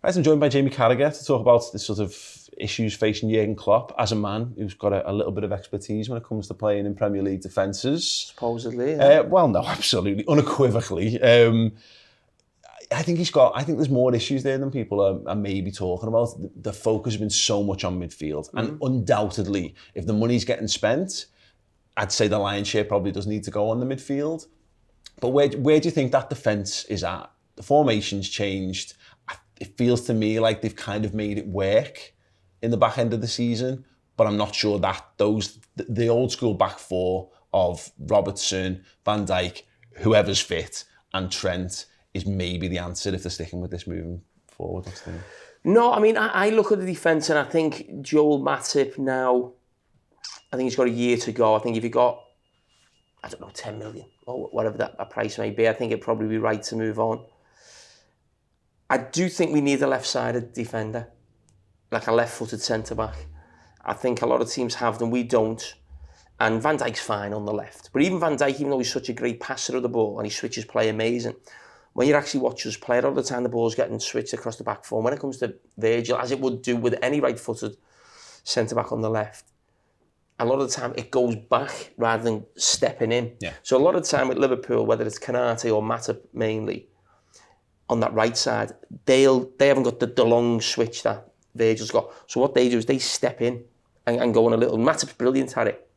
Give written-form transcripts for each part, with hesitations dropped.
Right, I'm joined by Jamie Carragher to talk about the sort of issues facing Jurgen Klopp as a man who's got a little bit of expertise when it comes to playing in Premier League defences. Supposedly, yeah. Well, no, absolutely, unequivocally. I think there's more issues there than people are maybe talking about. The focus has been so much on midfield, and undoubtedly, if the money's getting spent, I'd say the lion's share probably does need to go on the midfield. But where do you think that defence is at? The formation's changed. It feels to me like they've kind of made it work in the back end of the season, but I'm not sure that the old school back four of Robertson, Van Dijk, whoever's fit, and Trent is maybe the answer if they're sticking with this moving forward. No, I mean, I look at the defence and I think Joel Matip now, I think he's got a year to go. I think if you got, 10 million or whatever that price may be, I think it'd probably be right to move on. I do think we need a left-sided defender, like a left-footed centre-back. I think a lot of teams have them, we don't. And Van Dijk's fine on the left. But even Van Dijk, even though he's such a great passer of the ball and he switches play amazing, when you actually watch us play, a lot of the time the ball's getting switched across the back four. When it comes to Virgil, as it would do with any right-footed centre-back on the left, a lot of the time it goes back rather than stepping in. Yeah. So a lot of the time at Liverpool, whether it's Kanate or Matip mainly, on that right side, they haven't got the long switch that Virgil's got. So what they do is they step in and go on a little. Matip's brilliant at it,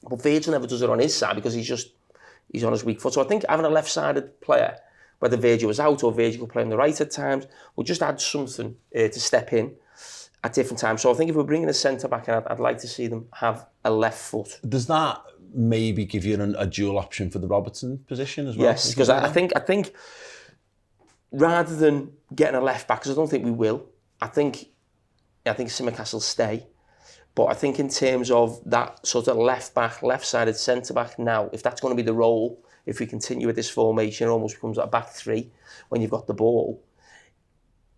but Virgil never does it on his side because he's on his weak foot. So I think having a left-sided player, whether Virgil was out or Virgil could play on the right at times, will just add something to step in at different times. So I think if we're bringing a centre-back in, I'd like to see them have a left foot. Does that maybe give you a dual option for the Robertson position as well? Yes, because I think rather than getting a left-back, because I don't think we will, I think Tsimikas will stay. But I think in terms of that sort of left-back, left-sided centre-back now, if that's going to be the role, if we continue with this formation, it almost becomes a back three when you've got the ball.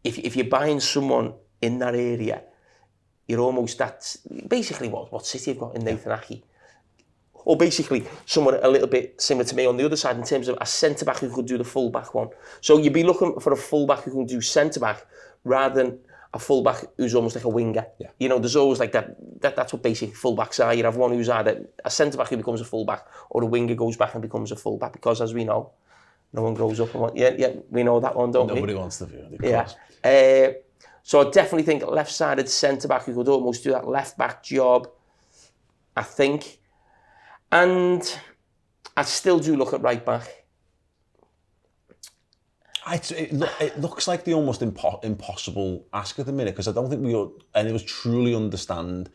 If you're buying someone in that area, you're almost that's basically what City have got in Nathan Ake. Or basically someone a little bit similar to me on the other side in terms of a centre-back who could do the full-back one. So you'd be looking for a full-back who can do centre-back rather than a full-back who's almost like a winger. Yeah. You know, there's always like that's what basic full-backs are. You have one who's either a centre-back who becomes a full-back or a winger goes back and becomes a full-back because, as we know, no one grows up and we know that one, don't we? Nobody wants to do it. Yeah. So I definitely think a left-sided centre-back who could almost do that left-back job, I think. And I still do look at right-back. It looks like the almost impossible ask at the minute because I don't think any of us truly understand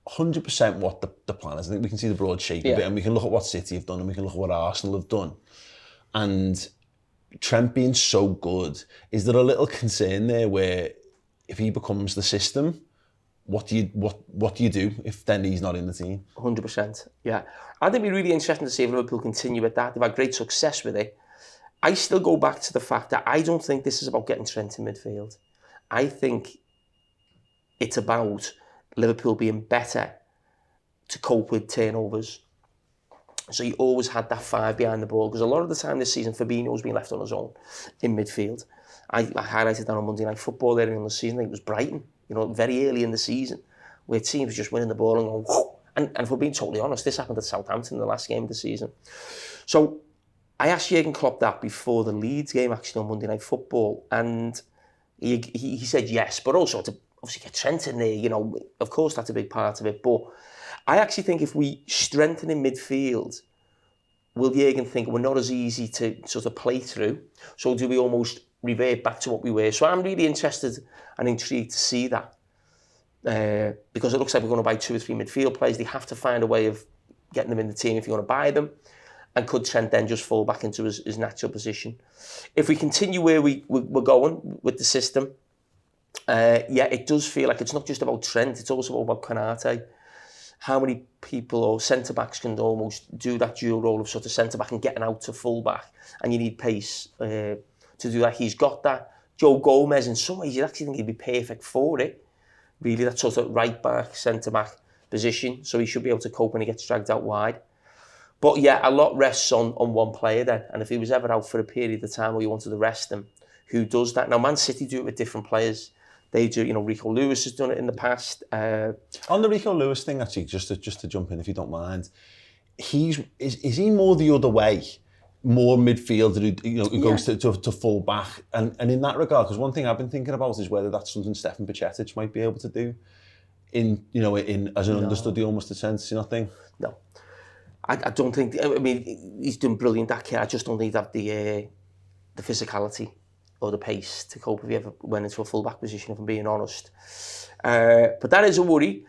100% what the plan is. I think we can see the broad shape of it and we can look at what City have done and we can look at what Arsenal have done. And Trent being so good, is there a little concern there where if he becomes the system, what do you do if then he's not in the team? 100%, yeah. I think it'd be really interesting to see if Liverpool continue with that. They've had great success with it. I still go back to the fact that I don't think this is about getting Trent in midfield. I think it's about Liverpool being better to cope with turnovers. So you always had that five behind the ball because a lot of the time this season, Fabinho's been left on his own in midfield. I highlighted that on Monday Night Football earlier in the season. I think it was Brighton, very early in the season, where teams were just winning the ball and going, whoa. And if we're being totally honest, this happened at Southampton in the last game of the season. So I asked Jurgen Klopp that before the Leeds game, actually, on Monday Night Football, and he said yes, but also to obviously get Trent in there, of course that's a big part of it. But I actually think if we strengthen in midfield, will Jurgen think we're not as easy to sort of play through? So do we almost revert back to what we were? So I'm really interested and intrigued to see that. Because it looks like we're going to buy 2 or 3 midfield players. They have to find a way of getting them in the team if you want to buy them. And could Trent then just fall back into his natural position? If we continue where we're going with the system, it does feel like it's not just about Trent, it's also about Konate. How many people or centre-backs can almost do that dual role of sort of centre-back and getting out to full-back? And you need pace to do that. He's got that. Joe Gomez, in some ways, you'd actually think he'd be perfect for it. Really, that sort of right-back, centre-back position. So he should be able to cope when he gets dragged out wide. But yeah, a lot rests on one player then. And if he was ever out for a period of time where you wanted to rest him, who does that. Now, Man City do it with different players. They do, Rico Lewis has done it in the past. On the Rico Lewis thing, actually, just to jump in, if you don't mind, is he more the other way? More midfielder who goes to full back, and in that regard, because one thing I've been thinking about is whether that's something Stefan Bajcetic might be able to do in as an understudy almost a sense, think? No, I don't think. I mean, he's done brilliant that kid. I just don't think he'd have the physicality or the pace to cope if he ever went into a full back position, if I'm being honest. But that is a worry.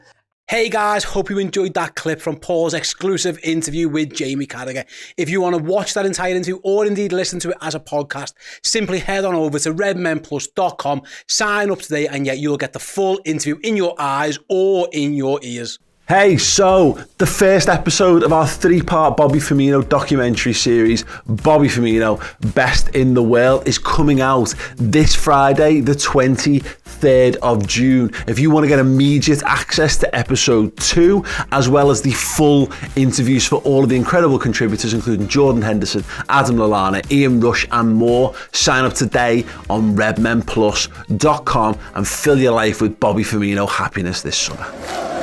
Hey guys, hope you enjoyed that clip from Paul's exclusive interview with Jamie Carragher. If you want to watch that entire interview or indeed listen to it as a podcast, simply head on over to redmenplus.com, sign up today, and yet you'll get the full interview in your eyes or in your ears. Hey, so the first episode of our 3-part Bobby Firmino documentary series, Bobby Firmino, Best in the World, is coming out this Friday, the 23rd of June. If you want to get immediate access to episode 2, as well as the full interviews for all of the incredible contributors, including Jordan Henderson, Adam Lallana, Ian Rush, and more, sign up today on redmenplus.com and fill your life with Bobby Firmino happiness this summer.